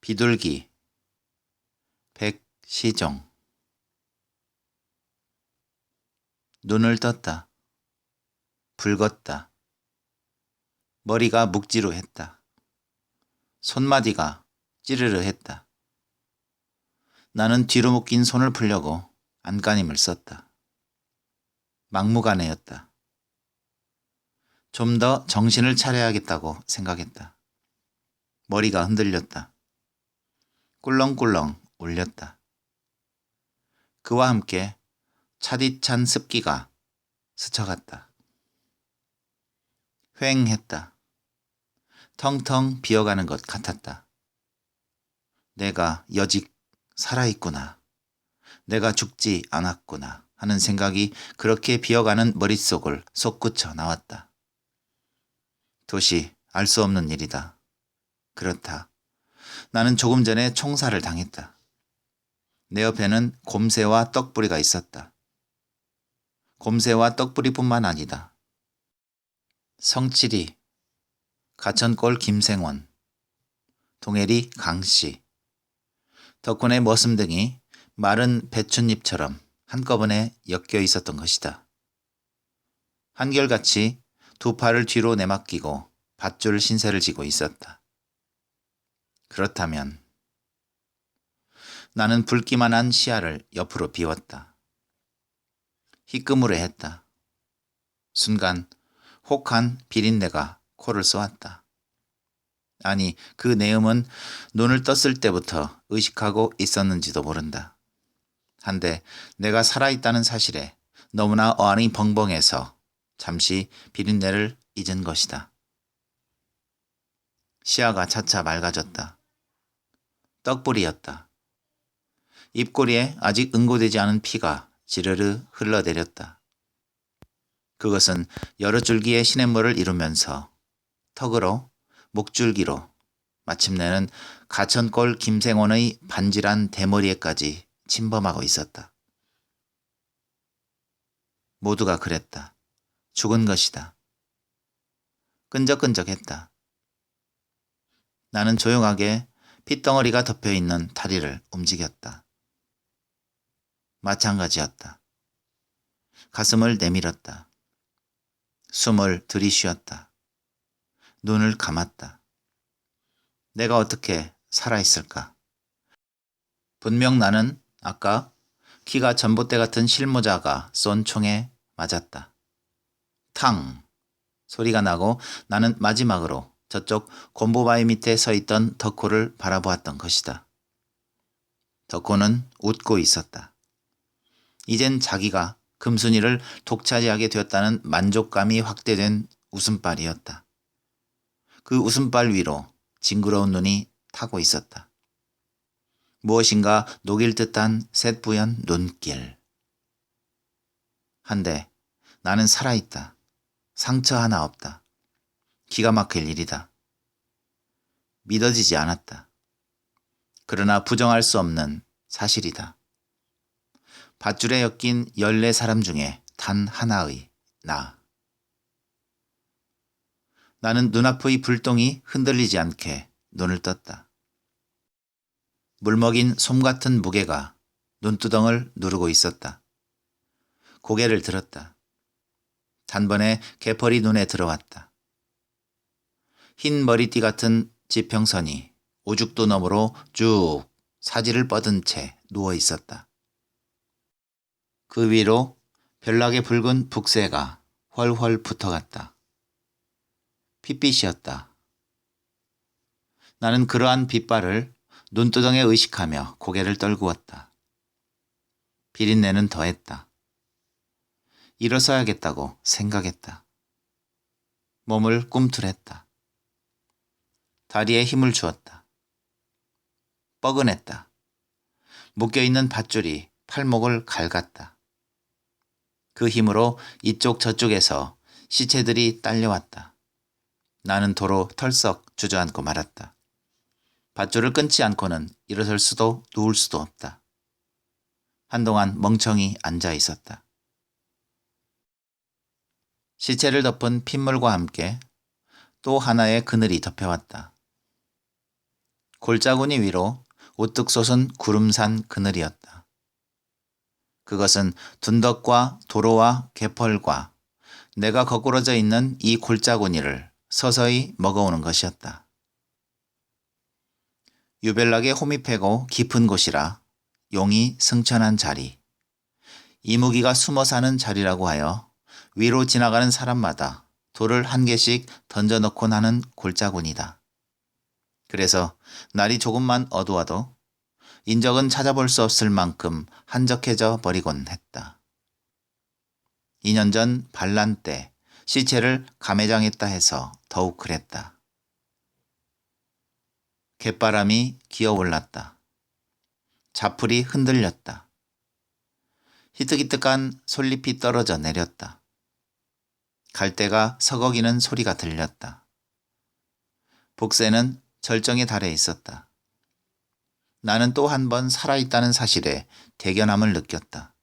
비둘기 백시종. 눈을 떴다. 붉었다. 머리가 묵지루했다. 손마디가 찌르르했다. 나는 뒤로 묶인 손을 풀려고 안간힘을 썼다. 막무가내였다. 좀 더 정신을 차려야겠다고 생각했다. 머리가 흔들렸다. 꿀렁꿀렁 울렸다. 그와 함께 차디찬 습기가 스쳐갔다. 휑했다. 텅텅 비어가는 것 같았다. 내가 여직 살아있구나. 내가 죽지 않았구나 하는 생각이 그렇게 비어가는 머릿속을 솟구쳐 나왔다. 도시 알 수 없는 일이다. 그렇다. 나는 조금 전에 총살을 당했다. 내 옆에는 곰새와 떡부리가 있었다. 곰새와 떡부리뿐만 아니다. 성칠이, 가천골 김생원, 동해리 강씨, 덕분에 머슴 등이 마른 배춧잎처럼 한꺼번에 엮여 있었던 것이다. 한결같이 두 팔을 뒤로 내맡기고 밧줄 신세를 지고 있었다. 그렇다면 나는 붉기만한 시야를 옆으로 비웠다. 희끄무레했다. 순간 혹한 비린내가 코를 쏘았다. 아니, 그 내음은 눈을 떴을 때부터 의식하고 있었는지도 모른다. 한데 내가 살아있다는 사실에 너무나 어안이 벙벙해서 잠시 비린내를 잊은 것이다. 시야가 차차 맑아졌다. 떡불이었다. 입꼬리에 아직 응고되지 않은 피가 지르르 흘러내렸다. 그것은 여러 줄기의 시냇물을 이루면서 턱으로, 목줄기로, 마침내는 가천골 김생원의 반질한 대머리에까지 침범하고 있었다. 모두가 그랬다. 죽은 것이다. 끈적끈적했다. 나는 조용하게 핏덩어리가 덮여있는 다리를 움직였다. 마찬가지였다. 가슴을 내밀었다. 숨을 들이쉬었다. 눈을 감았다. 내가 어떻게 살아있을까? 분명 나는 아까 키가 전봇대 같은 실모자가 쏜 총에 맞았다. 탕! 소리가 나고 나는 마지막으로 저쪽 곰보바위 밑에 서 있던 덕호를 바라보았던 것이다. 덕호는 웃고 있었다. 이젠 자기가 금순이를 독차지하게 되었다는 만족감이 확대된 웃음발이었다. 그 웃음발 위로 징그러운 눈이 타고 있었다. 무엇인가 녹일 듯한 쇳부연 눈길. 한데 나는 살아있다. 상처 하나 없다. 기가 막힐 일이다. 믿어지지 않았다. 그러나 부정할 수 없는 사실이다. 밧줄에 엮인 14사람 중에 단 하나의 나. 나는 눈앞의 불똥이 흔들리지 않게 눈을 떴다. 물먹인 솜 같은 무게가 눈두덩을 누르고 있었다. 고개를 들었다. 단번에 개펄이 눈에 들어왔다. 흰 머리띠 같은 지평선이 오죽도 너머로 쭉 사지를 뻗은 채 누워 있었다. 그 위로 별나게 붉은 북새가 훨훨 붙어갔다. 핏빛이었다. 나는 그러한 빛발을 눈두덩에 의식하며 고개를 떨구었다. 비린내는 더했다. 일어서야겠다고 생각했다. 몸을 꿈틀했다. 다리에 힘을 주었다. 뻐근했다. 묶여있는 밧줄이 팔목을 갈갔다. 그 힘으로 이쪽 저쪽에서 시체들이 딸려왔다. 나는 도로 털썩 주저앉고 말았다. 밧줄을 끊지 않고는 일어설 수도 누울 수도 없다. 한동안 멍청이 앉아 있었다. 시체를 덮은 핏물과 함께 또 하나의 그늘이 덮여왔다. 골짜구니 위로 우뚝 솟은 구름산 그늘이었다. 그것은 둔덕과 도로와 개펄과 내가 거꾸러져 있는 이 골짜구니를 서서히 먹어오는 것이었다. 유별나게 호미패고 깊은 곳이라 용이 승천한 자리, 이무기가 숨어 사는 자리라고 하여 위로 지나가는 사람마다 돌을 한 개씩 던져넣곤 하는 골짜구니다. 그래서 날이 조금만 어두워도 인적은 찾아볼 수 없을 만큼 한적해져 버리곤 했다. 2년 전 반란 때 시체를 감회장했다 해서 더욱 그랬다. 갯바람이 기어올랐다. 자풀이 흔들렸다. 희뜩희뜩한 솔잎이 떨어져 내렸다. 갈대가 서걱이는 소리가 들렸다. 복새는 절정에 달해 있었다. 나는 또 한 번 살아있다는 사실에 대견함을 느꼈다.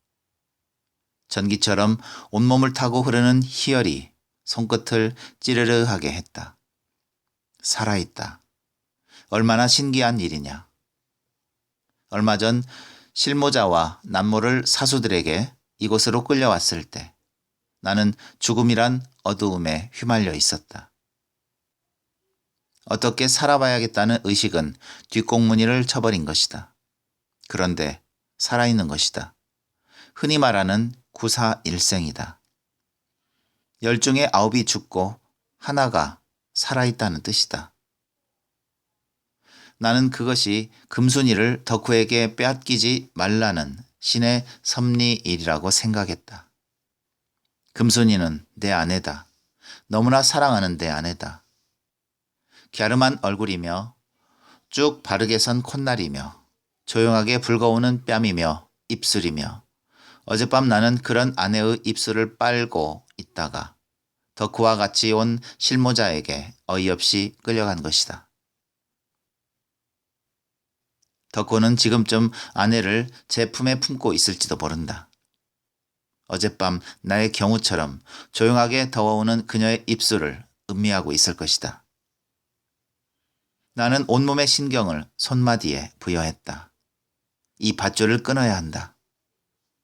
전기처럼 온몸을 타고 흐르는 희열이 손끝을 찌르르하게 했다. 살아있다. 얼마나 신기한 일이냐. 얼마 전 실모자와 남모를 사수들에게 이곳으로 끌려왔을 때 나는 죽음이란 어두움에 휘말려 있었다. 어떻게 살아봐야겠다는 의식은 뒷공무니를 쳐버린 것이다. 그런데 살아있는 것이다. 흔히 말하는 구사일생이다. 10중에 9이 죽고 하나가 살아있다는 뜻이다. 나는 그것이 금순이를 덕후에게 빼앗기지 말라는 신의 섭리일이라고 생각했다. 금순이는 내 아내다. 너무나 사랑하는 내 아내다. 갸름한 얼굴이며 쭉 바르게 선 콧날이며 조용하게 붉어오는 뺨이며 입술이며 어젯밤 나는 그런 아내의 입술을 빨고 있다가 덕후와 같이 온 실모자에게 어이없이 끌려간 것이다. 덕후는 지금쯤 아내를 제 품에 품고 있을지도 모른다. 어젯밤 나의 경우처럼 조용하게 더워오는 그녀의 입술을 음미하고 있을 것이다. 나는 온몸의 신경을 손마디에 부여했다. 이 밧줄을 끊어야 한다.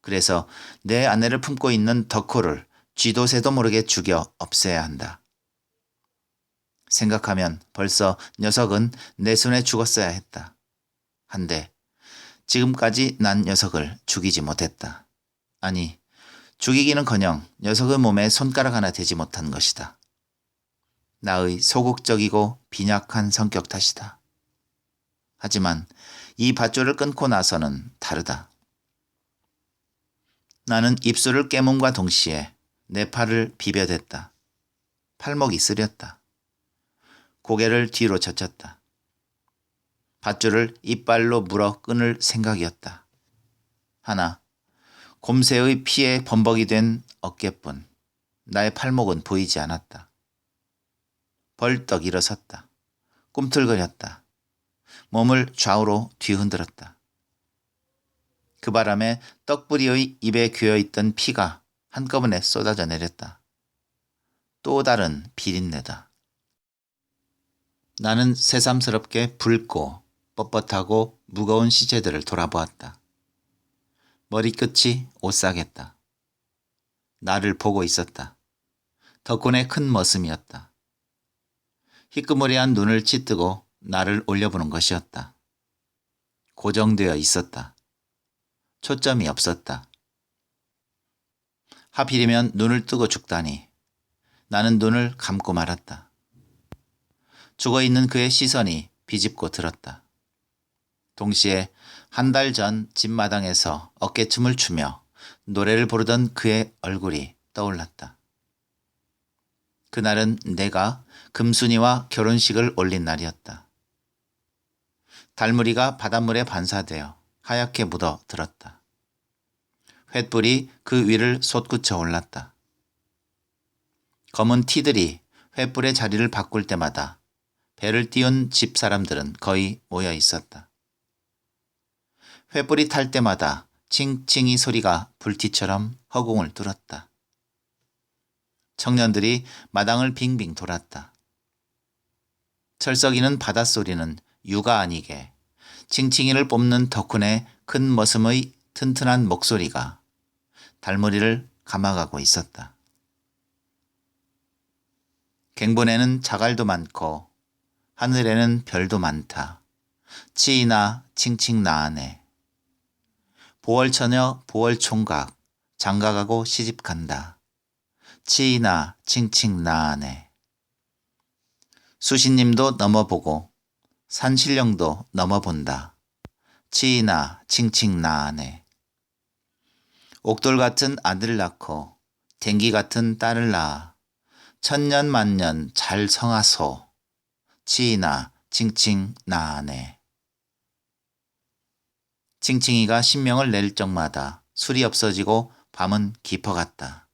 그래서 내 아내를 품고 있는 덕후를 쥐도 새도 모르게 죽여 없애야 한다. 생각하면 벌써 녀석은 내 손에 죽었어야 했다. 한데 지금까지 난 녀석을 죽이지 못했다. 아니, 죽이기는커녕 녀석의 몸에 손가락 하나 대지 못한 것이다. 나의 소극적이고 빈약한 성격 탓이다. 하지만 이 밧줄을 끊고 나서는 다르다. 나는 입술을 깨문과 동시에 내 팔을 비벼댔다. 팔목이 쓰렸다. 고개를 뒤로 젖혔다. 밧줄을 이빨로 물어 끊을 생각이었다. 하나, 곰새의 피에 범벅이 된 어깨뿐 나의 팔목은 보이지 않았다. 벌떡 일어섰다. 꿈틀거렸다. 몸을 좌우로 뒤흔들었다. 그 바람에 떡부리의 입에 괴어있던 피가 한꺼번에 쏟아져 내렸다. 또 다른 비린내다. 나는 새삼스럽게 붉고 뻣뻣하고 무거운 시체들을 돌아보았다. 머리끝이 오싹했다. 나를 보고 있었다. 덕분에 큰 머슴이었다. 희끄무리한 눈을 치뜨고 나를 올려보는 것이었다. 고정되어 있었다. 초점이 없었다. 하필이면 눈을 뜨고 죽다니. 나는 눈을 감고 말았다. 죽어있는 그의 시선이 비집고 들었다. 동시에 한 달 전 집마당에서 어깨춤을 추며 노래를 부르던 그의 얼굴이 떠올랐다. 그날은 내가 금순이와 결혼식을 올린 날이었다. 달무리가 바닷물에 반사되어 하얗게 묻어 들었다. 횃불이 그 위를 솟구쳐 올랐다. 검은 티들이 횃불의 자리를 바꿀 때마다 배를 띄운 집 사람들은 거의 모여 있었다. 횃불이 탈 때마다 칭칭이 소리가 불티처럼 허공을 뚫었다. 청년들이 마당을 빙빙 돌았다. 철썩이는 바닷소리는 유가 아니게 칭칭이를 뽑는 덕훈의 큰 머슴의 튼튼한 목소리가 달머리를 감아가고 있었다. 갱본에는 자갈도 많고 하늘에는 별도 많다. 치이나 칭칭 나아네. 보월처녀 보월총각 장가가고 시집간다. 치이나 칭칭 나아네. 수신님도 넘어보고 산신령도 넘어본다. 치이나 칭칭 나아네. 옥돌 같은 아들을 낳고 댕기 같은 딸을 낳아 천년만년 잘 성하소. 치이나 칭칭 나아네. 칭칭이가 신명을 낼 적마다 술이 없어지고 밤은 깊어갔다.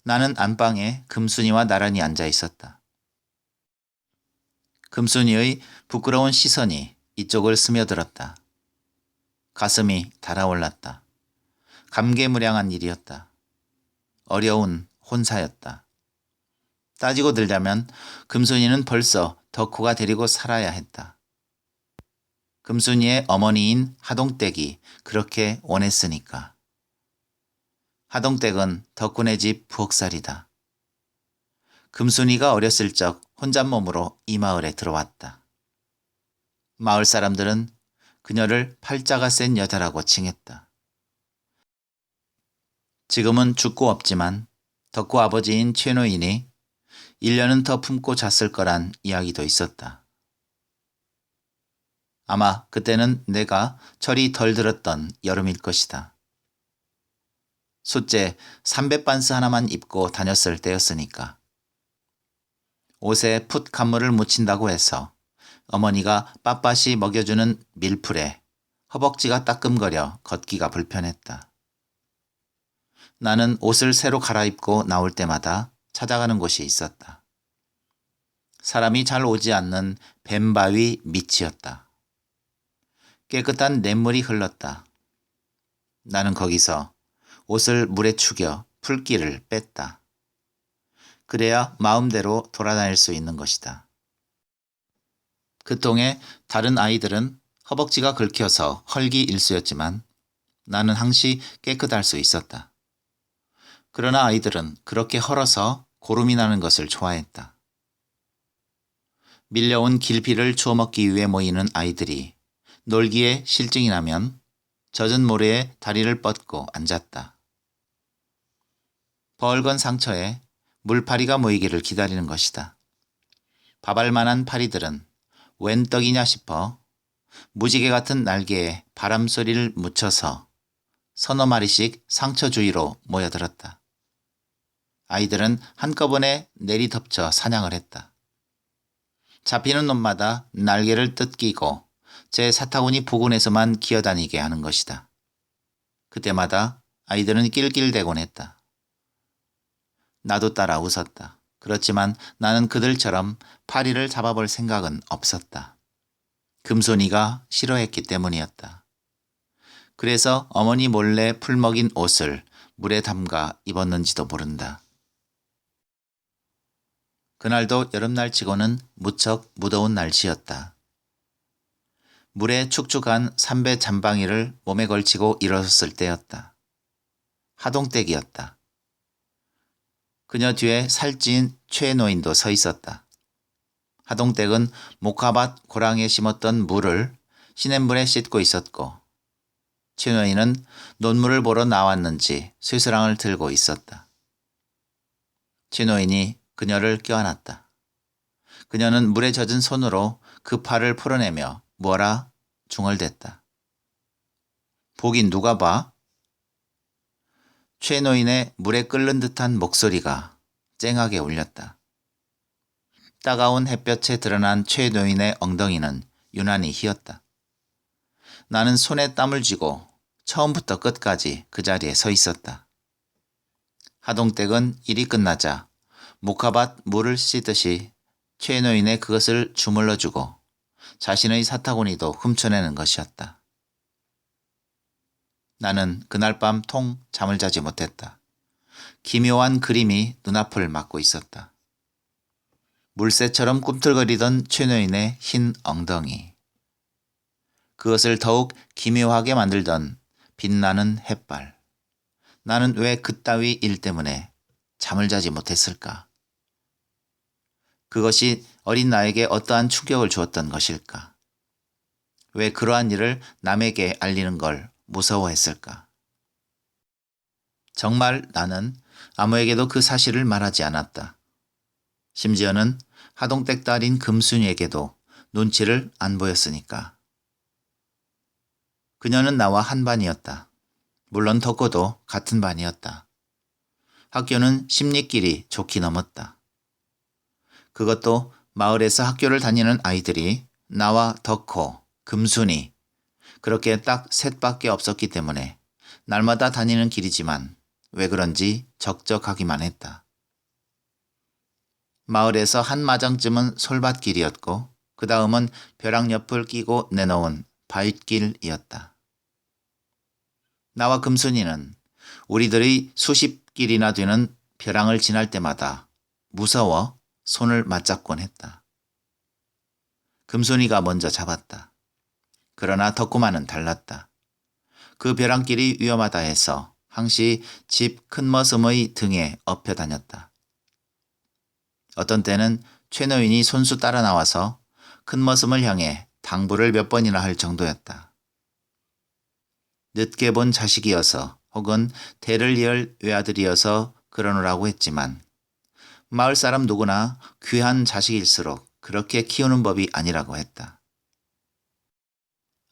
나는 안방에 금순이와 나란히 앉아 있었다. 금순이의 부끄러운 시선이 이쪽을 스며들었다. 가슴이 달아올랐다. 감개무량한 일이었다. 어려운 혼사였다. 따지고 들자면 금순이는 벌써 덕호가 데리고 살아야 했다. 금순이의 어머니인 하동댁이 그렇게 원했으니까. 하동댁은 덕훈의 집 부엌살이다. 금순이가 어렸을 적 혼잣몸으로 이 마을에 들어왔다. 마을 사람들은 그녀를 팔자가 센 여자라고 칭했다. 지금은 죽고 없지만 덕후 아버지인 최노인이 1년은 더 품고 잤을 거란 이야기도 있었다. 아마 그때는 내가 철이 덜 들었던 여름일 것이다. 숫제 삼백반스 하나만 입고 다녔을 때였으니까. 옷에 풋 간물을 묻힌다고 해서 어머니가 빳빳이 먹여주는 밀풀에 허벅지가 따끔거려 걷기가 불편했다. 나는 옷을 새로 갈아입고 나올 때마다 찾아가는 곳이 있었다. 사람이 잘 오지 않는 뱀바위 밑이었다. 깨끗한 냇물이 흘렀다. 나는 거기서 옷을 물에 축여 풀기를 뺐다. 그래야 마음대로 돌아다닐 수 있는 것이다. 그 통에 다른 아이들은 허벅지가 긁혀서 헐기 일쑤였지만 나는 항시 깨끗할 수 있었다. 그러나 아이들은 그렇게 헐어서 고름이 나는 것을 좋아했다. 밀려온 길피를 주워 먹기 위해 모이는 아이들이 놀기에 실증이 나면 젖은 모래에 다리를 뻗고 앉았다. 벌건 상처에 물파리가 모이기를 기다리는 것이다. 밥알 만한 파리들은 웬 떡이냐 싶어 무지개 같은 날개에 바람소리를 묻혀서 서너 마리씩 상처 주위로 모여들었다. 아이들은 한꺼번에 내리덮쳐 사냥을 했다. 잡히는 놈마다 날개를 뜯기고 제 사타구니 부근에서만 기어다니게 하는 것이다. 그때마다 아이들은 낄낄대곤 했다. 나도 따라 웃었다. 그렇지만 나는 그들처럼 파리를 잡아볼 생각은 없었다. 금손이가 싫어했기 때문이었다. 그래서 어머니 몰래 풀먹인 옷을 물에 담가 입었는지도 모른다. 그날도 여름날 치고는 무척 무더운 날씨였다. 물에 축축한 삼배 잠방이를 몸에 걸치고 일어섰을 때였다. 하동댁이었다. 그녀 뒤에 살찐 최노인도 서 있었다. 하동댁은 목화밭 고랑에 심었던 물을 시냇물에 씻고 있었고 최노인은 논물을 보러 나왔는지 쇠스랑을 들고 있었다. 최노인이 그녀를 껴안았다. 그녀는 물에 젖은 손으로 그 팔을 풀어내며 뭐라 중얼댔다. 보긴 누가 봐? 최노인의 물에 끓는 듯한 목소리가 쨍하게 울렸다. 따가운 햇볕에 드러난 최노인의 엉덩이는 유난히 희었다. 나는 손에 땀을 쥐고 처음부터 끝까지 그 자리에 서 있었다. 하동댁은 일이 끝나자 목화밭 물을 씻듯이 최노인의 그것을 주물러주고 자신의 사타구니도 훔쳐내는 것이었다. 나는 그날 밤 통 잠을 자지 못했다. 기묘한 그림이 눈앞을 막고 있었다. 물새처럼 꿈틀거리던 최노인의 흰 엉덩이. 그것을 더욱 기묘하게 만들던 빛나는 햇발. 나는 왜 그따위 일 때문에 잠을 자지 못했을까? 그것이 어린 나에게 어떠한 충격을 주었던 것일까? 왜 그러한 일을 남에게 알리는 걸 무서워했을까? 정말 나는 아무에게도 그 사실을 말하지 않았다. 심지어는 하동댁 딸인 금순이에게도 눈치를 안 보였으니까. 그녀는 나와 한 반이었다. 물론 덕호도 같은 반이었다. 학교는 십리길이 좋게 넘었다. 그것도 마을에서 학교를 다니는 아이들이 나와 덕호, 금순이 그렇게 딱 셋밖에 없었기 때문에 날마다 다니는 길이지만 왜 그런지 적적하기만 했다. 마을에서 한 마장쯤은 솔밭길이었고 그 다음은 벼랑 옆을 끼고 내놓은 바윗길이었다. 나와 금순이는 우리들이 수십 길이나 되는 벼랑을 지날 때마다 무서워 손을 맞잡곤 했다. 금순이가 먼저 잡았다. 그러나 덕구만은 달랐다. 그 벼랑길이 위험하다 해서 항시 집 큰머슴의 등에 엎여 다녔다. 어떤 때는 최노인이 손수 따라 나와서 큰머슴을 향해 당부를 몇 번이나 할 정도였다. 늦게 본 자식이어서 혹은 대를 이을 외아들이어서 그러느라고 했지만 마을 사람 누구나 귀한 자식일수록 그렇게 키우는 법이 아니라고 했다.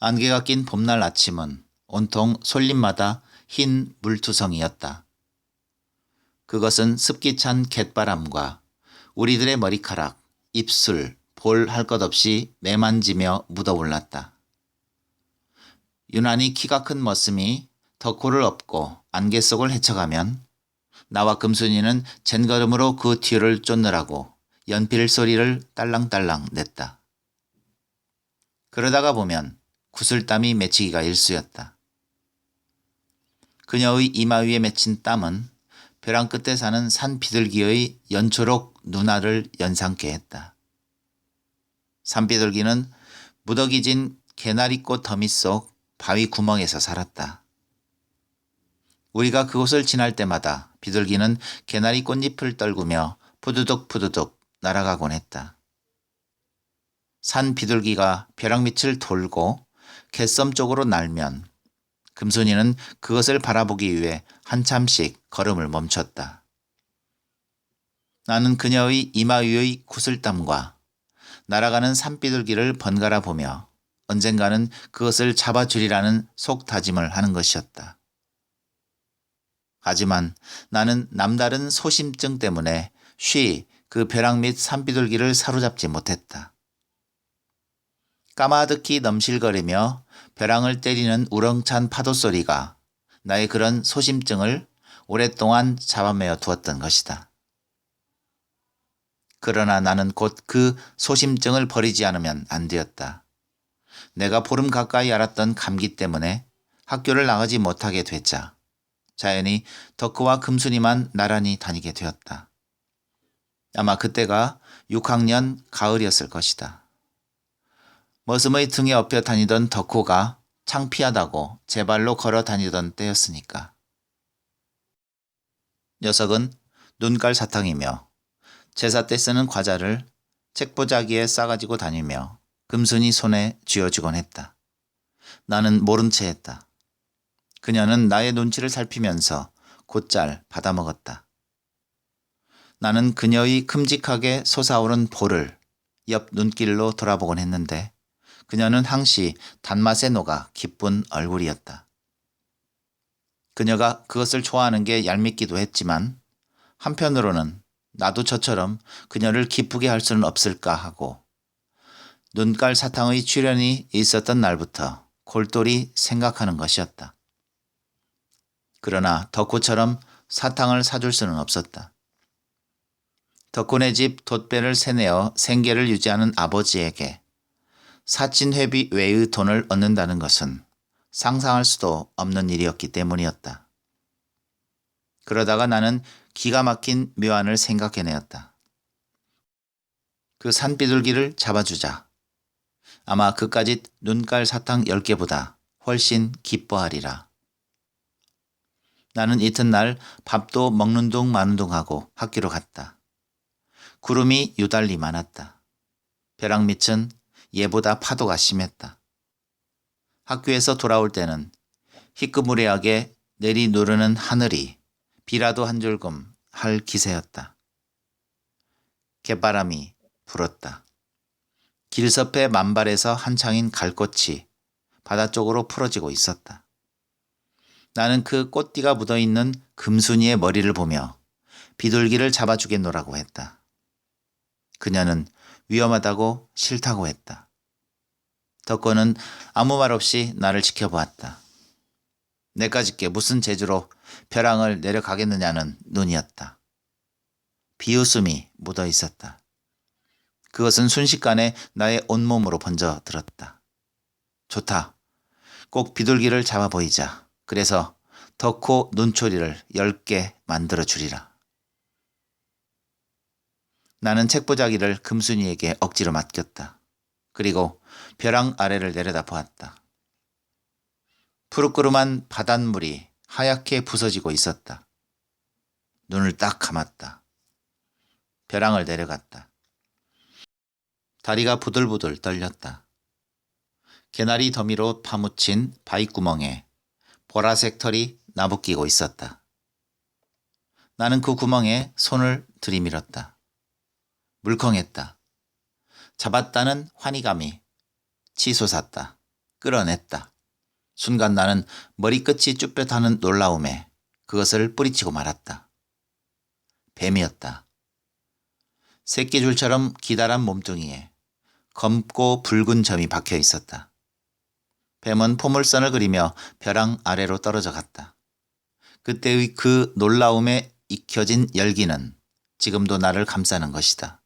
안개가 낀 봄날 아침은 온통 솔잎마다 흰 물투성이었다. 그것은 습기 찬 갯바람과 우리들의 머리카락, 입술, 볼 할 것 없이 매만지며 묻어올랐다. 유난히 키가 큰 머슴이 덕호를 업고 안개 속을 헤쳐가면 나와 금순이는 젠걸음으로 그 뒤를 쫓느라고 연필 소리를 딸랑딸랑 냈다. 그러다가 보면 구슬땀이 맺히기가 일쑤였다. 그녀의 이마 위에 맺힌 땀은 벼랑 끝에 사는 산 비둘기의 연초록 눈알을 연상케 했다. 산 비둘기는 무더기진 개나리꽃 더미 속 바위 구멍에서 살았다. 우리가 그곳을 지날 때마다 비둘기는 개나리 꽃잎을 떨구며 푸드득 푸드득 날아가곤 했다. 산 비둘기가 벼랑 밑을 돌고 갯섬 쪽으로 날면 금순이는 그것을 바라보기 위해 한참씩 걸음을 멈췄다. 나는 그녀의 이마 위의 구슬땀과 날아가는 산비둘기를 번갈아 보며 언젠가는 그것을 잡아주리라는 속다짐을 하는 것이었다. 하지만 나는 남다른 소심증 때문에 쉬 그 벼랑 밑 산비둘기를 사로잡지 못했다. 까마득히 넘실거리며 벼랑을 때리는 우렁찬 파도 소리가 나의 그런 소심증을 오랫동안 잡아매어 두었던 것이다. 그러나 나는 곧 그 소심증을 버리지 않으면 안 되었다. 내가 보름 가까이 앓았던 감기 때문에 학교를 나가지 못하게 되자 자연히 덕후와 금순이만 나란히 다니게 되었다. 아마 그때가 6학년 가을이었을 것이다. 머슴의 등에 엎여 다니던 덕후가 창피하다고 제 발로 걸어 다니던 때였으니까. 녀석은 눈깔 사탕이며 제사 때 쓰는 과자를 책보자기에 싸가지고 다니며 금순이 손에 쥐어주곤 했다. 나는 모른 채 했다. 그녀는 나의 눈치를 살피면서 곧잘 받아먹었다. 나는 그녀의 큼직하게 솟아오른 볼을 옆 눈길로 돌아보곤 했는데 그녀는 항시 단맛에 녹아 기쁜 얼굴이었다. 그녀가 그것을 좋아하는 게 얄밉기도 했지만 한편으로는 나도 저처럼 그녀를 기쁘게 할 수는 없을까 하고 눈깔 사탕의 출현이 있었던 날부터 골똘히 생각하는 것이었다. 그러나 덕후처럼 사탕을 사줄 수는 없었다. 덕후네 집 돛배를 세내어 생계를 유지하는 아버지에게 사친 회비 외의 돈을 얻는다는 것은 상상할 수도 없는 일이었기 때문이었다. 그러다가 나는 기가 막힌 묘안을 생각해내었다. 그 산비둘기를 잡아주자. 아마 그까짓 눈깔 사탕 10개보다 훨씬 기뻐하리라. 나는 이튿날 밥도 먹는 둥 마는 둥 하고 학교로 갔다. 구름이 유달리 많았다. 벼랑 밑은 예보다 파도가 심했다. 학교에서 돌아올 때는 희끄무레하게 내리누르는 하늘이 비라도 한 줄금 할 기세였다. 개바람이 불었다. 길섭의 만발에서 한창인 갈꽃이 바다 쪽으로 풀어지고 있었다. 나는 그 꽃띠가 묻어있는 금순이의 머리를 보며 비둘기를 잡아주겠노라고 했다. 그녀는 위험하다고 싫다고 했다. 덕호는 아무 말 없이 나를 지켜보았다. 내까짓게 무슨 재주로 벼랑을 내려가겠느냐는 눈이었다. 비웃음이 묻어 있었다. 그것은 순식간에 나의 온몸으로 번져 들었다. 좋다. 꼭 비둘기를 잡아 보이자. 그래서 덕호 눈초리를 10개 만들어 주리라. 나는 책보자기를 금순이에게 억지로 맡겼다. 그리고 벼랑 아래를 내려다 보았다. 푸르끄름한 바닷물이 하얗게 부서지고 있었다. 눈을 딱 감았다. 벼랑을 내려갔다. 다리가 부들부들 떨렸다. 개나리 더미로 파묻힌 바위구멍에 보라색 털이 나부끼고 있었다. 나는 그 구멍에 손을 들이밀었다. 물컹했다. 잡았다는 환희감이 치솟았다. 끌어냈다. 순간 나는 머리끝이 쭈뼛하는 놀라움에 그것을 뿌리치고 말았다. 뱀이었다. 새끼줄처럼 기다란 몸뚱이에 검고 붉은 점이 박혀 있었다. 뱀은 포물선을 그리며 벼랑 아래로 떨어져 갔다. 그때의 그 놀라움에 익혀진 열기는 지금도 나를 감싸는 것이다.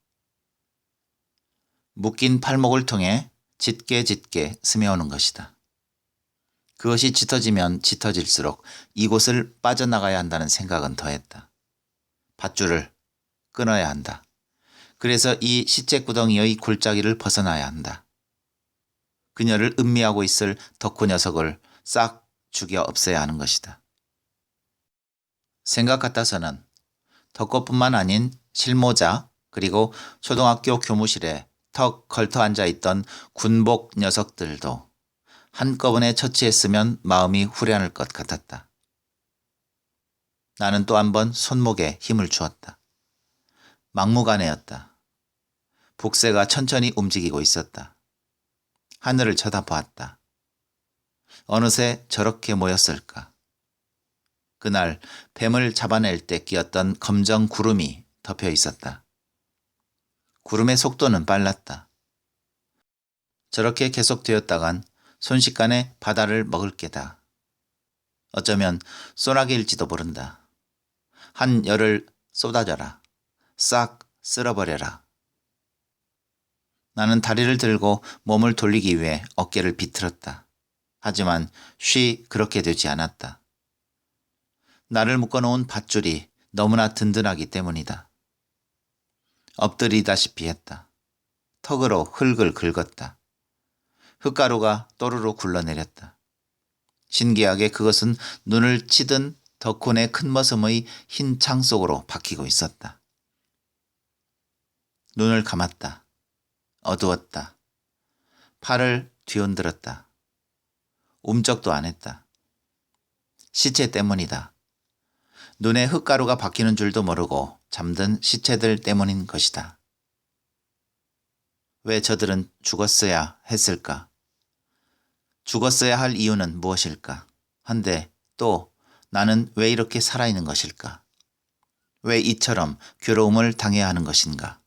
묶인 팔목을 통해 짙게 스며오는 것이다. 그것이 짙어지면 짙어질수록 이곳을 빠져나가야 한다는 생각은 더했다. 밧줄을 끊어야 한다. 그래서 이 시체구덩이의 골짜기를 벗어나야 한다. 그녀를 음미하고 있을 덕후 녀석을 싹 죽여 없애야 하는 것이다. 생각 같아서는 덕후뿐만 아닌 실모자 그리고 초등학교 교무실에 턱 걸터 앉아있던 군복 녀석들도 한꺼번에 처치했으면 마음이 후련할 것 같았다. 나는 또 한 번 손목에 힘을 주었다. 막무가내였다. 북새가 천천히 움직이고 있었다. 하늘을 쳐다보았다. 어느새 저렇게 모였을까. 그날 뱀을 잡아낼 때 끼었던 검정 구름이 덮여 있었다. 구름의 속도는 빨랐다. 저렇게 계속되었다간 순식간에 바다를 먹을 게다. 어쩌면 소나기일지도 모른다. 한 열을 쏟아져라. 싹 쓸어버려라. 나는 다리를 들고 몸을 돌리기 위해 어깨를 비틀었다. 하지만 그렇게 되지 않았다. 나를 묶어놓은 밧줄이 너무나 든든하기 때문이다. 엎드리다시피 했다. 턱으로 흙을 긁었다. 흙가루가 또르르 굴러내렸다. 신기하게 그것은 눈을 치던 덕훈의 큰 머슴의 흰 창 속으로 박히고 있었다. 눈을 감았다. 어두웠다. 팔을 뒤흔들었다. 움쩍도 안 했다. 시체 때문이다. 눈에 흙가루가 박히는 줄도 모르고 잠든 시체들 때문인 것이다. 왜 저들은 죽었어야 했을까? 죽었어야 할 이유는 무엇일까? 한데 또 나는 왜 이렇게 살아있는 것일까? 왜 이처럼 괴로움을 당해야 하는 것인가?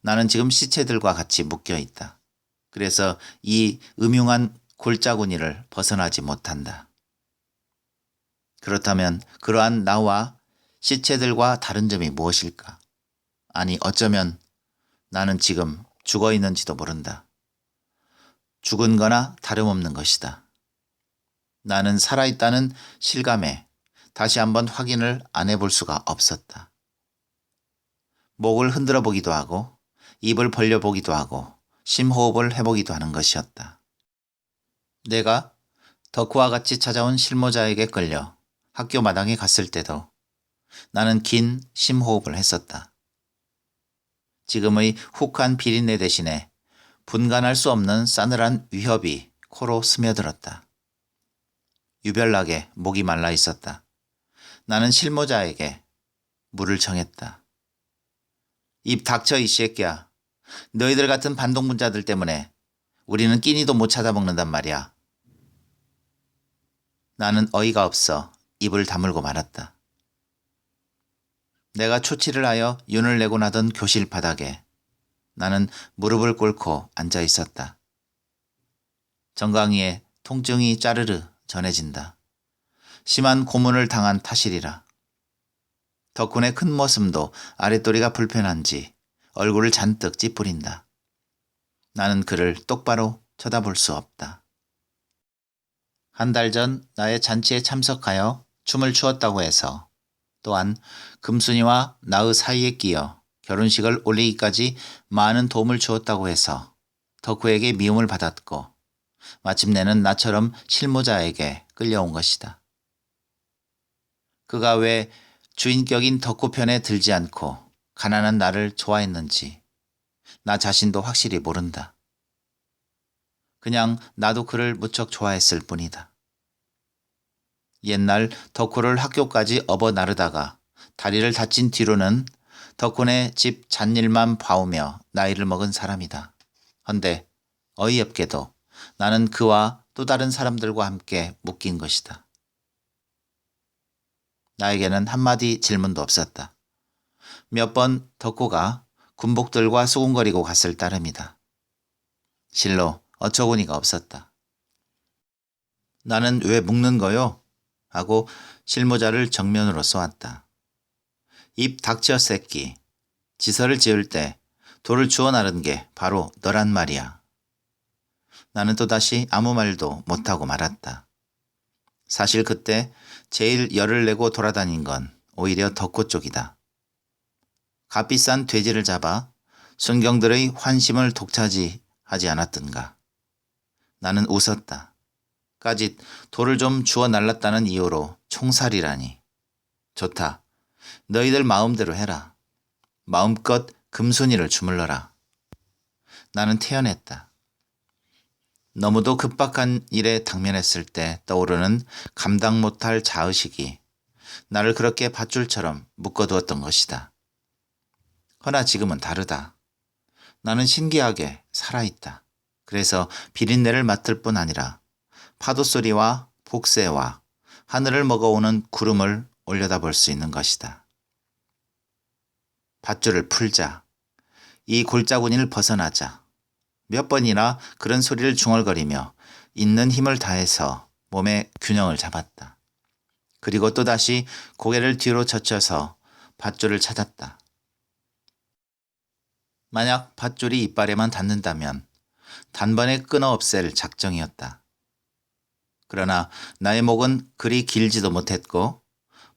나는 지금 시체들과 같이 묶여 있다. 그래서 이 음흉한 골짜구니를 벗어나지 못한다. 그렇다면 그러한 나와 시체들과 다른 점이 무엇일까? 아니 어쩌면 나는 지금 죽어 있는지도 모른다. 죽은 거나 다름없는 것이다. 나는 살아있다는 실감에 다시 한번 확인을 안 해볼 수가 없었다. 목을 흔들어 보기도 하고 입을 벌려보기도 하고 심호흡을 해보기도 하는 것이었다. 내가 덕후와 같이 찾아온 실모자에게 끌려 학교 마당에 갔을 때도 나는 긴 심호흡을 했었다. 지금의 훅한 비린내 대신에 분간할 수 없는 싸늘한 위협이 코로 스며들었다. 유별나게 목이 말라 있었다. 나는 실모자에게 물을 청했다. 입 닥쳐 이 새끼야. 너희들 같은 반동분자들 때문에 우리는 끼니도 못 찾아먹는단 말이야. 나는 어이가 없어 입을 다물고 말았다. 내가 초치를 하여 윤을 내고 나던 교실 바닥에 나는 무릎을 꿇고 앉아 있었다. 정강이에 통증이 짜르르 전해진다. 심한 고문을 당한 탓이리라. 덕훈의 큰 머슴도 아랫도리가 불편한지 얼굴을 잔뜩 찌푸린다. 나는 그를 똑바로 쳐다볼 수 없다. 한 달 전 나의 잔치에 참석하여 춤을 추었다고 해서, 또한 금순이와 나의 사이에 끼어 결혼식을 올리기까지 많은 도움을 주었다고 해서 덕후에게 미움을 받았고 마침내는 나처럼 실모자에게 끌려온 것이다. 그가 왜 주인격인 덕후 편에 들지 않고 가난한 나를 좋아했는지 나 자신도 확실히 모른다. 그냥 나도 그를 무척 좋아했을 뿐이다. 옛날 덕후를 학교까지 업어 나르다가 다리를 다친 뒤로는 덕훈의 집 잔일만 봐오며 나이를 먹은 사람이다. 헌데 어이없게도 나는 그와 또 다른 사람들과 함께 묶인 것이다. 나에게는 한마디 질문도 없었다. 몇 번 덕후가 군복들과 수군거리고 갔을 따름이다. 실로 어처구니가 없었다. 나는 왜 묶는 거요? 하고 실모자를 정면으로 쏘았다. 입 닥쳐 새끼. 지서를 지을 때 돌을 주워 나른 게 바로 너란 말이야. 나는 또다시 아무 말도 못하고 말았다. 사실 그때 제일 열을 내고 돌아다닌 건 오히려 덕후 쪽이다. 값비싼 돼지를 잡아 순경들의 환심을 독차지하지 않았던가. 나는 웃었다. 까짓 돌을 좀 주워 날랐다는 이유로 총살이라니. 좋다. 너희들 마음대로 해라. 마음껏 금순이를 주물러라. 나는 태연했다. 너무도 급박한 일에 당면했을 때 떠오르는 감당 못할 자의식이 나를 그렇게 밧줄처럼 묶어두었던 것이다. 허나 지금은 다르다. 나는 신기하게 살아있다. 그래서 비린내를 맡을 뿐 아니라 파도소리와 복새와 하늘을 먹어오는 구름을 올려다볼 수 있는 것이다. 밧줄을 풀자. 이 골짜구니를 벗어나자. 몇 번이나 그런 소리를 중얼거리며 있는 힘을 다해서 몸의 균형을 잡았다. 그리고 또다시 고개를 뒤로 젖혀서 밧줄을 찾았다. 만약 밧줄이 이빨에만 닿는다면 단번에 끊어 없앨 작정이었다. 그러나 나의 목은 그리 길지도 못했고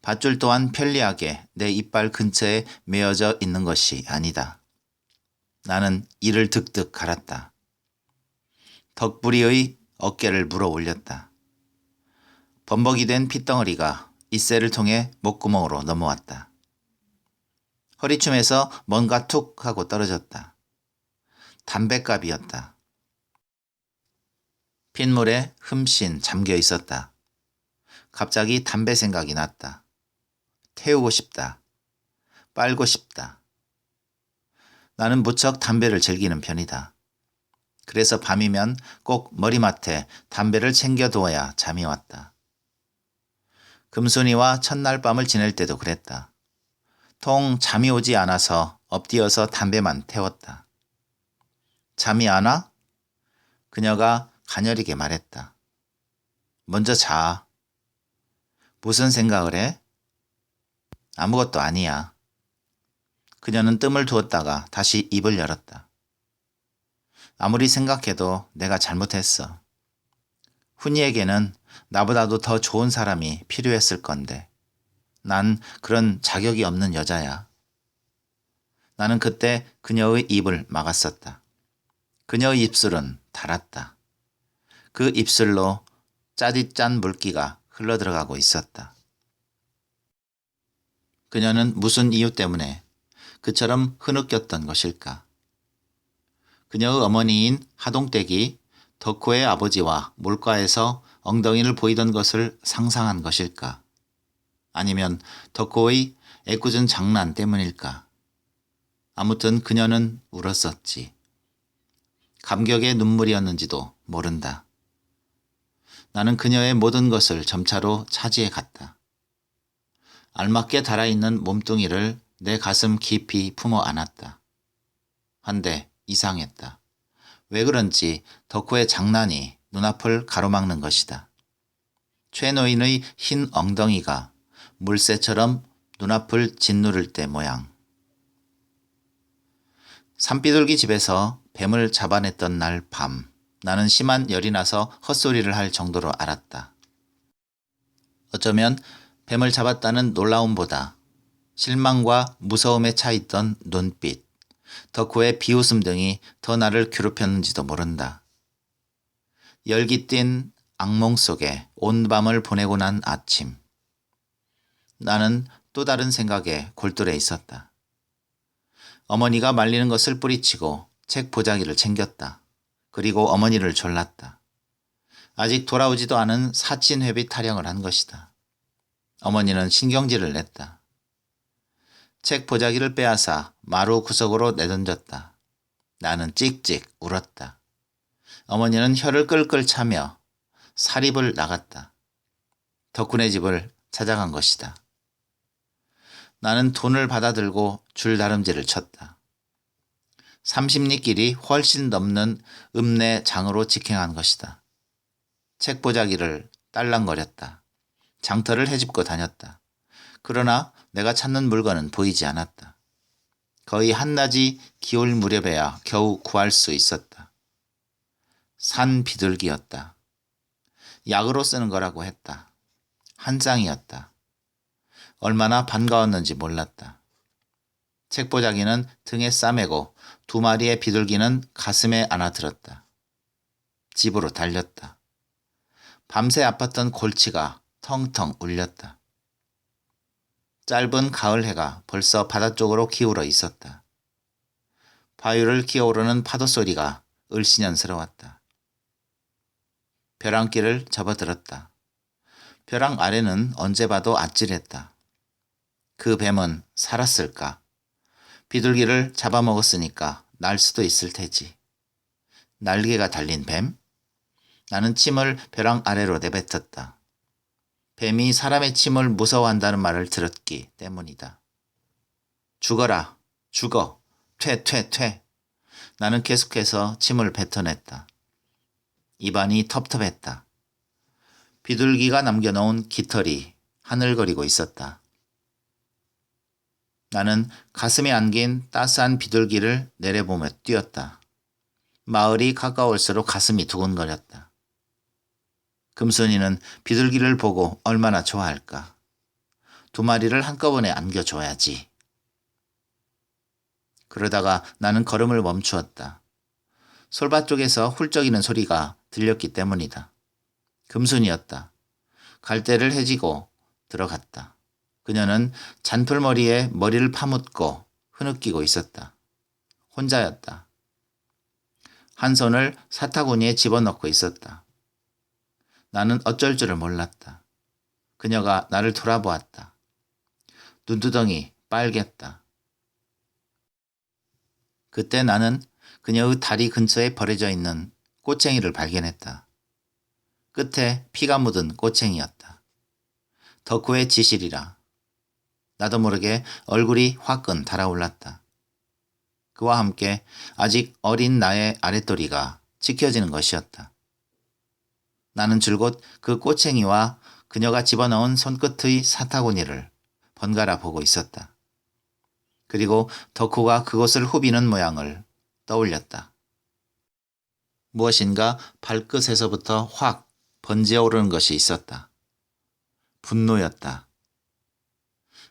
밧줄 또한 편리하게 내 이빨 근처에 메어져 있는 것이 아니다. 나는 이를 득득 갈았다. 덕부리의 어깨를 물어 올렸다. 범벅이 된 핏덩어리가 이새를 통해 목구멍으로 넘어왔다. 허리춤에서 뭔가 툭 하고 떨어졌다. 담뱃갑이었다. 핏물에 흠씬 잠겨 있었다. 갑자기 담배 생각이 났다. 태우고 싶다. 빨고 싶다. 나는 무척 담배를 즐기는 편이다. 그래서 밤이면 꼭 머리맡에 담배를 챙겨두어야 잠이 왔다. 금순이와 첫날 밤을 지낼 때도 그랬다. 통 잠이 오지 않아서 엎드려서 담배만 태웠다. 잠이 안 와? 그녀가 가녀리게 말했다. 먼저 자. 무슨 생각을 해? 아무것도 아니야. 그녀는 뜸을 두었다가 다시 입을 열었다. 아무리 생각해도 내가 잘못했어. 훈이에게는 나보다도 더 좋은 사람이 필요했을 건데 난 그런 자격이 없는 여자야. 나는 그때 그녀의 입을 막았었다. 그녀의 입술은 달았다. 그 입술로 짜디짠 물기가 흘러들어가고 있었다. 그녀는 무슨 이유 때문에 그처럼 흐느꼈던 것일까? 그녀의 어머니인 하동댁이 덕호의 아버지와 몰과에서 엉덩이를 보이던 것을 상상한 것일까? 아니면 덕호의 애꿎은 장난 때문일까? 아무튼 그녀는 울었었지. 감격의 눈물이었는지도 모른다. 나는 그녀의 모든 것을 점차로 차지해 갔다. 알맞게 달아있는 몸뚱이를 내 가슴 깊이 품어 안았다. 한데 이상했다. 왜 그런지 덕후의 장난이 눈앞을 가로막는 것이다. 최노인의 흰 엉덩이가 물새처럼 눈앞을 짓누를 때 모양. 산비둘기 집에서 뱀을 잡아냈던 날 밤, 나는 심한 열이 나서 헛소리를 할 정도로 알았다. 어쩌면 뱀을 잡았다는 놀라움보다 실망과 무서움에 차 있던 눈빛, 덕후의 비웃음 등이 더 나를 괴롭혔는지도 모른다. 열기 띤 악몽 속에 온 밤을 보내고 난 아침, 나는 또 다른 생각에 골똘해 있었다. 어머니가 말리는 것을 뿌리치고 책 보자기를 챙겼다. 그리고 어머니를 졸랐다. 아직 돌아오지도 않은 사친회비 타령을 한 것이다. 어머니는 신경질을 냈다. 책 보자기를 빼앗아 마루 구석으로 내던졌다. 나는 찍찍 울었다. 어머니는 혀를 끌끌 차며 사립을 나갔다. 덕훈의 집을 찾아간 것이다. 나는 돈을 받아들고 줄다름질을 쳤다. 30리 길이 훨씬 넘는 읍내 장으로 직행한 것이다. 책 보자기를 딸랑거렸다. 장터를 헤집고 다녔다. 그러나 내가 찾는 물건은 보이지 않았다. 거의 한낮이 기울 무렵에야 겨우 구할 수 있었다. 산 비둘기였다. 약으로 쓰는 거라고 했다. 한 쌍이었다. 얼마나 반가웠는지 몰랐다. 책보자기는 등에 싸매고 두 마리의 비둘기는 가슴에 안아들었다. 집으로 달렸다. 밤새 아팠던 골치가 텅텅 울렸다. 짧은 가을 해가 벌써 바다 쪽으로 기울어 있었다. 바위를 기어오르는 파도 소리가 을씨년스러웠다. 벼랑길을 접어들었다. 벼랑 아래는 언제 봐도 아찔했다. 그 뱀은 살았을까? 비둘기를 잡아먹었으니까 날 수도 있을 테지. 날개가 달린 뱀? 나는 침을 벼랑 아래로 내뱉었다. 뱀이 사람의 침을 무서워한다는 말을 들었기 때문이다. 죽어라, 죽어, 퇴. 나는 계속해서 침을 뱉어냈다. 입안이 텁텁했다. 비둘기가 남겨놓은 깃털이 하늘거리고 있었다. 나는 가슴에 안긴 따스한 비둘기를 내려보며 뛰었다. 마을이 가까울수록 가슴이 두근거렸다. 금순이는 비둘기를 보고 얼마나 좋아할까. 두 마리를 한꺼번에 안겨줘야지. 그러다가 나는 걸음을 멈추었다. 솔밭 쪽에서 훌쩍이는 소리가 들렸기 때문이다. 금순이었다. 갈대를 해지고 들어갔다. 그녀는 잔풀머리에 머리를 파묻고 흐느끼고 있었다. 혼자였다. 한 손을 사타구니에 집어넣고 있었다. 나는 어쩔 줄을 몰랐다. 그녀가 나를 돌아보았다. 눈두덩이 빨갰다. 그때 나는 그녀의 다리 근처에 버려져 있는 꼬챙이를 발견했다. 끝에 피가 묻은 꼬챙이였다. 덕후의 지실이라. 나도 모르게 얼굴이 화끈 달아올랐다. 그와 함께 아직 어린 나의 아랫도리가 지켜지는 것이었다. 나는 줄곧 그 꼬챙이와 그녀가 집어넣은 손끝의 사타구니를 번갈아 보고 있었다. 그리고 덕후가 그곳을 후비는 모양을 떠올렸다. 무엇인가 발끝에서부터 확 번지어 오르는 것이 있었다. 분노였다.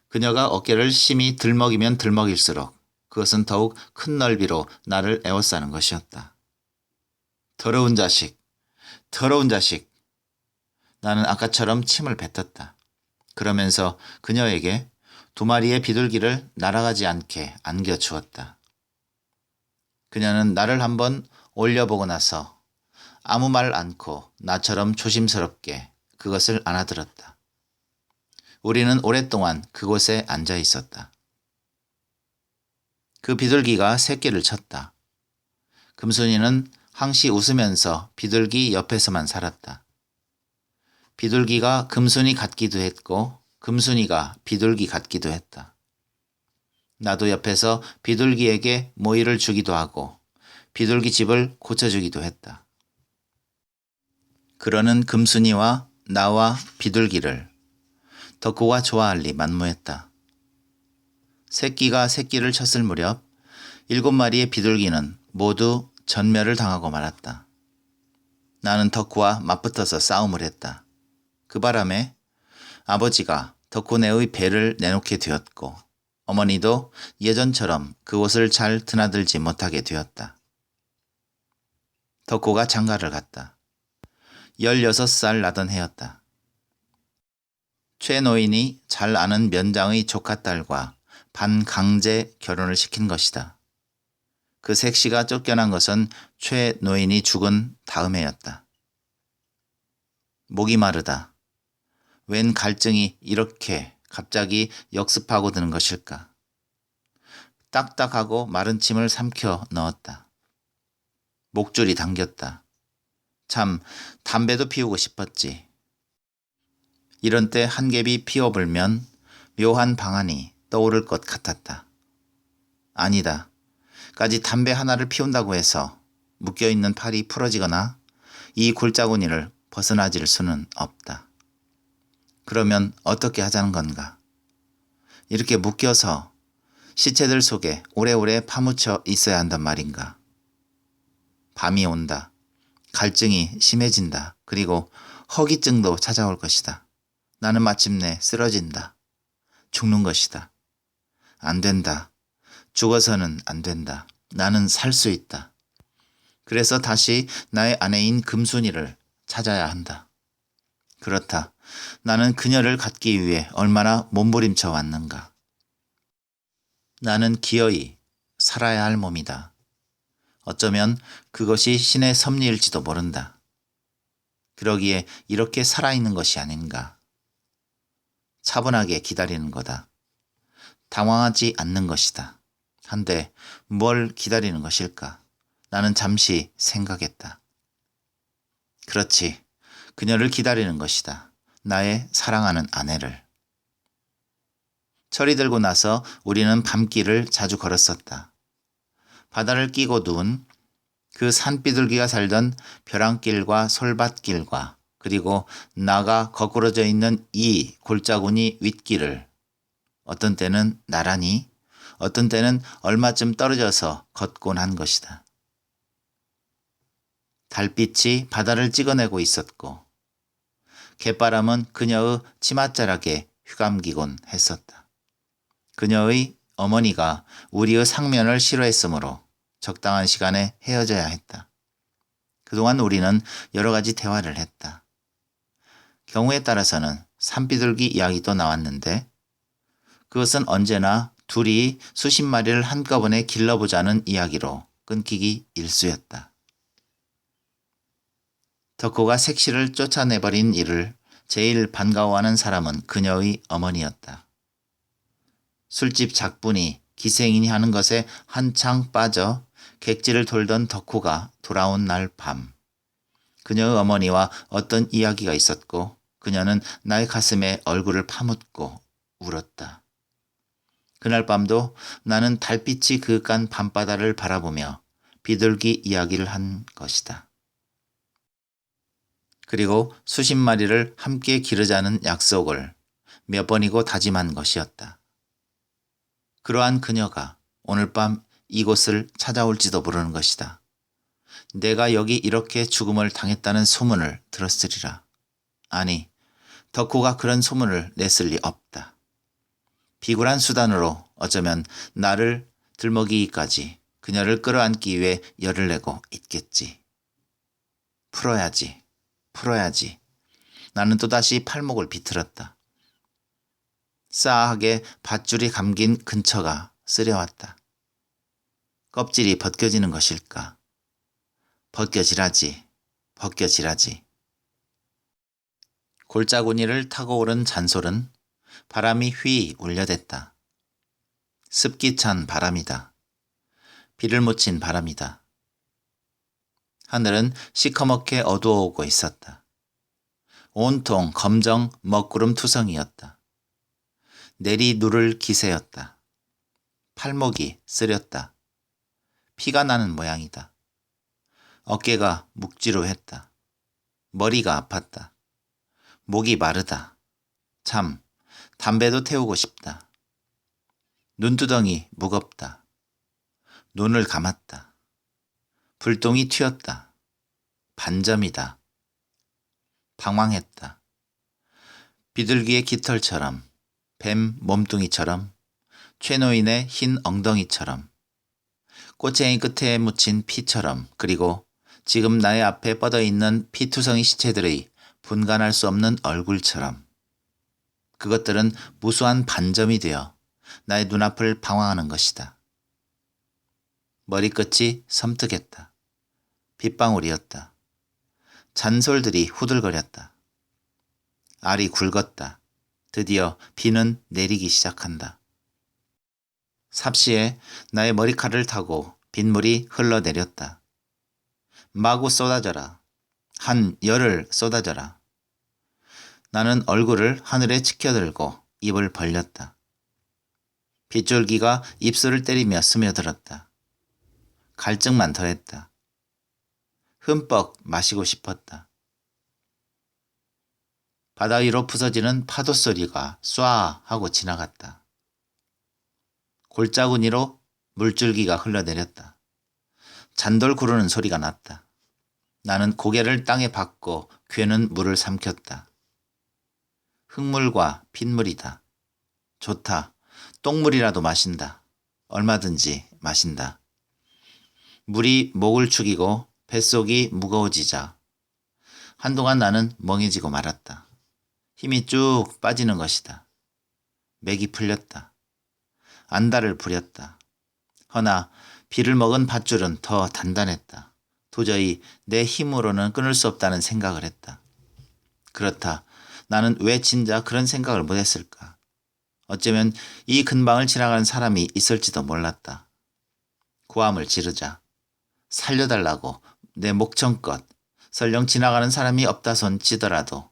그녀가 어깨를 심히 들먹이면 들먹일수록 그것은 더욱 큰 넓이로 나를 에워싸는 것이었다. 더러운 자식, 더러운 자식. 나는 아까처럼 침을 뱉었다. 그러면서 그녀에게 2마리의 비둘기를 날아가지 않게 안겨주었다. 그녀는 나를 한번 올려보고 나서 아무 말 않고 나처럼 조심스럽게 그것을 안아들었다. 우리는 오랫동안 그곳에 앉아 있었다. 그 비둘기가 새끼를 쳤다. 금순이는 항시 웃으면서 비둘기 옆에서만 살았다. 비둘기가 금순이 같기도 했고 금순이가 비둘기 같기도 했다. 나도 옆에서 비둘기에게 모이를 주기도 하고 비둘기 집을 고쳐주기도 했다. 그러는 금순이와 나와 비둘기를 덕호가 좋아할 리 만무했다. 새끼가 새끼를 쳤을 무렵 7마리의 비둘기는 모두 전멸을 당하고 말았다. 나는 덕호와 맞붙어서 싸움을 했다. 그 바람에 아버지가 덕호네의 배를 내놓게 되었고 어머니도 예전처럼 그곳을 잘 드나들지 못하게 되었다. 덕호가 장가를 갔다. 16살 나던 해였다. 최 노인이 잘 아는 면장의 조카딸과 반강제 결혼을 시킨 것이다. 그 색시가 쫓겨난 것은 최 노인이 죽은 다음 해였다. 목이 마르다. 웬 갈증이 이렇게 갑자기 역습하고 드는 것일까? 딱딱하고 마른 침을 삼켜 넣었다. 목줄이 당겼다. 참, 담배도 피우고 싶었지. 이런 때 한 갭이 피어불면 묘한 방안이 떠오를 것 같았다. 아니다. 까지 담배 하나를 피운다고 해서 묶여있는 팔이 풀어지거나 이 골짜구니를 벗어나질 수는 없다. 그러면 어떻게 하자는 건가? 이렇게 묶여서 시체들 속에 오래오래 파묻혀 있어야 한단 말인가? 밤이 온다. 갈증이 심해진다. 그리고 허기증도 찾아올 것이다. 나는 마침내 쓰러진다. 죽는 것이다. 안 된다. 죽어서는 안 된다. 나는 살 수 있다. 그래서 다시 나의 아내인 금순이를 찾아야 한다. 그렇다. 나는 그녀를 갖기 위해 얼마나 몸부림쳐 왔는가. 나는 기어이 살아야 할 몸이다. 어쩌면 그것이 신의 섭리일지도 모른다. 그러기에 이렇게 살아있는 것이 아닌가. 차분하게 기다리는 거다. 당황하지 않는 것이다. 한데 뭘 기다리는 것일까? 나는 잠시 생각했다. 그렇지. 그녀를 기다리는 것이다. 나의 사랑하는 아내를. 철이 들고 나서 우리는 밤길을 자주 걸었었다. 바다를 끼고 누운 그 산비둘기가 살던 벼랑길과 솔밭길과 그리고 나가 거꾸러져 있는 이 골짜구니 윗길을 어떤 때는 나란히 어떤 때는 얼마쯤 떨어져서 걷곤 한 것이다. 달빛이 바다를 찍어내고 있었고 갯바람은 그녀의 치맛자락에 휘감기곤 했었다. 그녀의 어머니가 우리의 상면을 싫어했으므로 적당한 시간에 헤어져야 했다. 그동안 우리는 여러 가지 대화를 했다. 경우에 따라서는 산비둘기 이야기도 나왔는데 그것은 언제나 둘이 수십 마리를 한꺼번에 길러보자는 이야기로 끊기기 일쑤였다. 덕호가 색시를 쫓아내버린 이를 제일 반가워하는 사람은 그녀의 어머니였다. 술집 작분이 기생이니 하는 것에 한창 빠져 객지를 돌던 덕호가 돌아온 날 밤, 그녀의 어머니와 어떤 이야기가 있었고 그녀는 나의 가슴에 얼굴을 파묻고 울었다. 그날 밤도 나는 달빛이 그윽한 밤바다를 바라보며 비둘기 이야기를 한 것이다. 그리고 수십 마리를 함께 기르자는 약속을 몇 번이고 다짐한 것이었다. 그러한 그녀가 오늘 밤 이곳을 찾아올지도 모르는 것이다. 내가 여기 이렇게 죽음을 당했다는 소문을 들었으리라. 아니, 덕호가 그런 소문을 냈을 리 없다. 비굴한 수단으로 어쩌면 나를 들먹이기까지 그녀를 끌어안기 위해 열을 내고 있겠지. 풀어야지. 풀어야지. 나는 또다시 팔목을 비틀었다. 싸하게 밧줄이 감긴 근처가 쓰려왔다. 껍질이 벗겨지는 것일까? 벗겨지라지. 벗겨지라지. 골짜구니를 타고 오른 잔솔은 바람이 휘 울려댔다. 습기 찬 바람이다. 비를 묻힌 바람이다. 하늘은 시커멓게 어두워오고 있었다. 온통 검정 먹구름 투성이었다. 내리 누를 기세였다. 팔목이 쓰렸다. 피가 나는 모양이다. 어깨가 묵지루했다. 머리가 아팠다. 목이 마르다. 참, 담배도 태우고 싶다. 눈두덩이 무겁다. 눈을 감았다. 불똥이 튀었다. 반점이다. 방황했다. 비둘기의 깃털처럼, 뱀 몸뚱이처럼, 최노인의 흰 엉덩이처럼, 꼬챙이 끝에 묻힌 피처럼, 그리고 지금 나의 앞에 뻗어있는 피투성이 시체들의 분간할 수 없는 얼굴처럼. 그것들은 무수한 반점이 되어 나의 눈앞을 방황하는 것이다. 머리끝이 섬뜩했다. 빗방울이었다. 잔솔들이 후들거렸다. 알이 굵었다. 드디어 비는 내리기 시작한다. 삽시에 나의 머리칼을 타고 빗물이 흘러내렸다. 마구 쏟아져라. 한 열을 쏟아져라. 나는 얼굴을 하늘에 치켜들고 입을 벌렸다. 빗줄기가 입술을 때리며 스며들었다. 갈증만 더했다. 흠뻑 마시고 싶었다. 바다 위로 부서지는 파도 소리가 쏴 하고 지나갔다. 골짜구니로 물줄기가 흘러내렸다. 잔돌 구르는 소리가 났다. 나는 고개를 땅에 박고 괴는 물을 삼켰다. 흙물과 핏물이다. 좋다. 똥물이라도 마신다. 얼마든지 마신다. 물이 목을 축이고 뱃속이 무거워지자 한동안 나는 멍해지고 말았다. 힘이 쭉 빠지는 것이다. 맥이 풀렸다. 안달을 부렸다. 허나 비를 먹은 밧줄은 더 단단했다. 도저히 내 힘으로는 끊을 수 없다는 생각을 했다. 그렇다. 나는 왜 진작 그런 생각을 못했을까? 어쩌면 이 근방을 지나가는 사람이 있을지도 몰랐다. 고함을 지르자. 살려달라고 내 목청껏 설령 지나가는 사람이 없다손 치더라도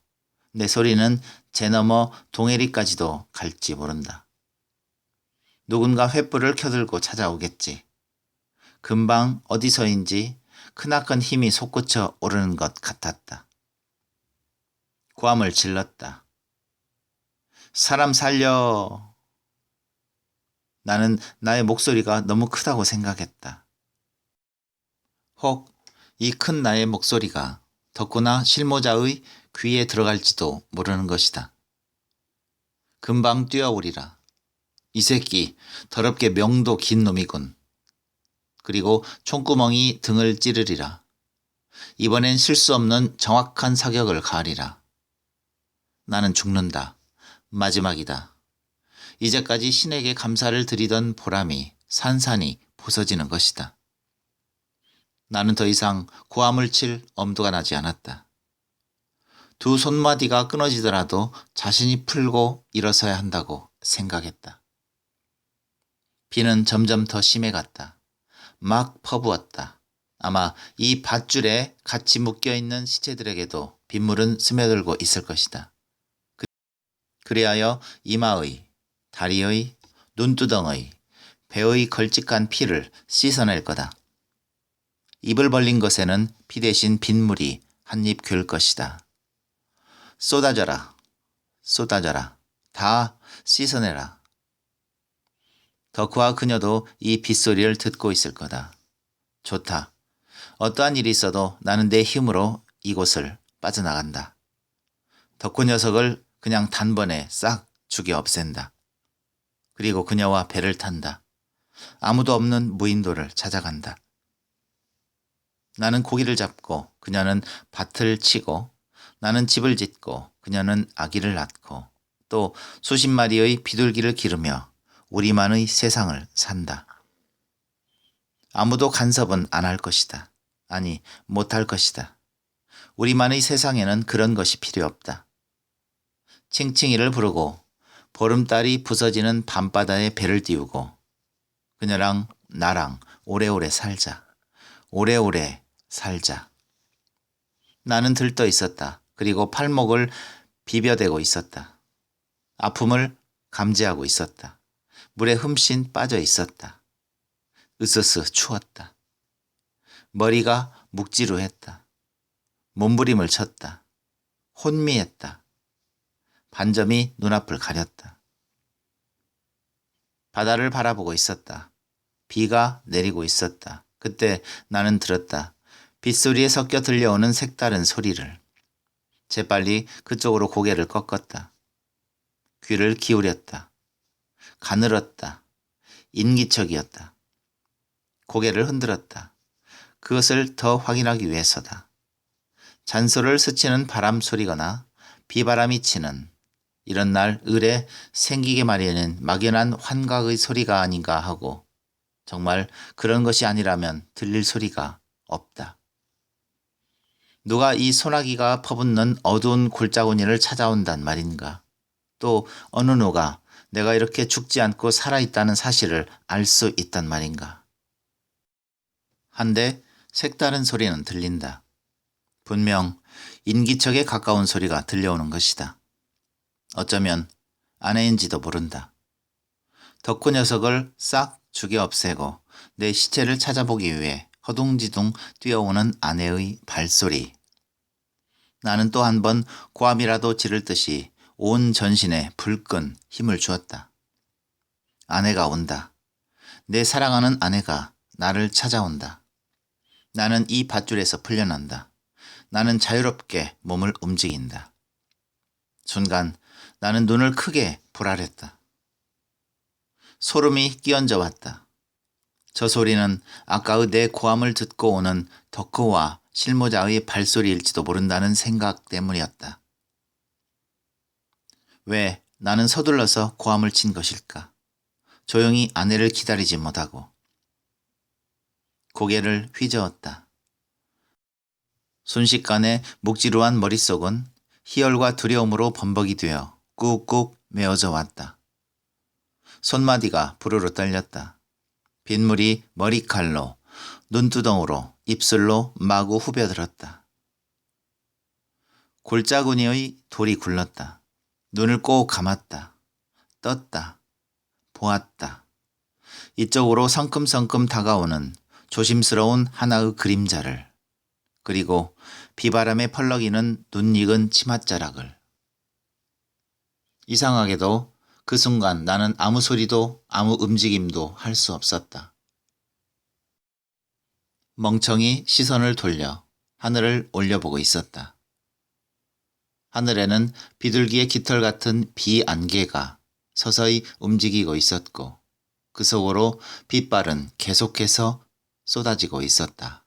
내 소리는 제 너머 동해리까지도 갈지 모른다. 누군가 횃불을 켜들고 찾아오겠지. 금방 어디서인지 크나큰 힘이 솟구쳐 오르는 것 같았다. 고함을 질렀다. 사람 살려. 나는 나의 목소리가 너무 크다고 생각했다. 혹 이 큰 나의 목소리가 덕구나 실모자의 귀에 들어갈지도 모르는 것이다. 금방 뛰어오리라. 이 새끼 더럽게 명도 긴 놈이군. 그리고 총구멍이 등을 찌르리라. 이번엔 실수 없는 정확한 사격을 가하리라. 나는 죽는다. 마지막이다. 이제까지 신에게 감사를 드리던 보람이 산산이 부서지는 것이다. 나는 더 이상 고함을 칠 엄두가 나지 않았다. 두 손마디가 끊어지더라도 자신이 풀고 일어서야 한다고 생각했다. 비는 점점 더 심해갔다. 막 퍼부었다. 아마 이 밧줄에 같이 묶여있는 시체들에게도 빗물은 스며들고 있을 것이다. 그리하여 이마의, 다리의, 눈두덩의, 배의 걸쭉한 피를 씻어낼 거다. 입을 벌린 것에는 피 대신 빗물이 한입 귤 것이다. 쏟아져라. 쏟아져라. 다 씻어내라. 덕후와 그녀도 이 빗소리를 듣고 있을 거다. 좋다. 어떠한 일이 있어도 나는 내 힘으로 이곳을 빠져나간다. 덕후 녀석을 그냥 단번에 싹 죽여 없앤다. 그리고 그녀와 배를 탄다. 아무도 없는 무인도를 찾아간다. 나는 고기를 잡고 그녀는 밭을 치고, 나는 집을 짓고 그녀는 아기를 낳고, 또 수십 마리의 비둘기를 기르며 우리만의 세상을 산다. 아무도 간섭은 안 할 것이다. 아니, 못할 것이다. 우리만의 세상에는 그런 것이 필요 없다. 칭칭이를 부르고 보름달이 부서지는 밤바다에 배를 띄우고 그녀랑 나랑 오래오래 살자. 오래오래 살자. 나는 들떠 있었다. 그리고 팔목을 비벼대고 있었다. 아픔을 감지하고 있었다. 물에 흠씬 빠져 있었다. 으스스 추웠다. 머리가 묵지루했다. 몸부림을 쳤다. 혼미했다. 반점이 눈앞을 가렸다. 바다를 바라보고 있었다. 비가 내리고 있었다. 그때 나는 들었다. 빗소리에 섞여 들려오는 색다른 소리를. 재빨리 그쪽으로 고개를 꺾었다. 귀를 기울였다. 가늘었다. 인기척이었다. 고개를 흔들었다. 그것을 더 확인하기 위해서다. 잔소를 스치는 바람 소리거나 비바람이 치는 이런 날 을에 생기게 마련인 막연한 환각의 소리가 아닌가 하고, 정말 그런 것이 아니라면 들릴 소리가 없다. 누가 이 소나기가 퍼붓는 어두운 골짜구니를 찾아온단 말인가. 또 어느 누가 내가 이렇게 죽지 않고 살아있다는 사실을 알 수 있단 말인가. 한데 색다른 소리는 들린다. 분명 인기척에 가까운 소리가 들려오는 것이다. 어쩌면 아내인지도 모른다. 덕후 녀석을 싹 죽여 없애고 내 시체를 찾아보기 위해 허둥지둥 뛰어오는 아내의 발소리. 나는 또 한 번 고함이라도 지를 듯이 온 전신에 불끈 힘을 주었다. 아내가 온다. 내 사랑하는 아내가 나를 찾아온다. 나는 이 밧줄에서 풀려난다. 나는 자유롭게 몸을 움직인다. 순간 나는 눈을 크게 불아렸다. 소름이 끼얹어 왔다. 저 소리는 아까의 내 고함을 듣고 오는 덕후와 실모자의 발소리일지도 모른다는 생각 때문이었다. 왜 나는 서둘러서 고함을 친 것일까? 조용히 아내를 기다리지 못하고. 고개를 휘저었다. 순식간에 묵지루한 머릿속은 희열과 두려움으로 범벅이 되어 꾹꾹 메어져 왔다. 손마디가 부르르 떨렸다. 빗물이 머리칼로, 눈두덩으로, 입술로 마구 후벼들었다. 골짜구니의 돌이 굴렀다. 눈을 꼭 감았다. 떴다. 보았다. 이쪽으로 성큼성큼 다가오는 조심스러운 하나의 그림자를, 그리고 비바람에 펄럭이는 눈 익은 치맛자락을. 이상하게도 그 순간 나는 아무 소리도 아무 움직임도 할 수 없었다. 멍청이 시선을 돌려 하늘을 올려보고 있었다. 하늘에는 비둘기의 깃털 같은 비 안개가 서서히 움직이고 있었고, 그 속으로 빗발은 계속해서 쏟아지고 있었다.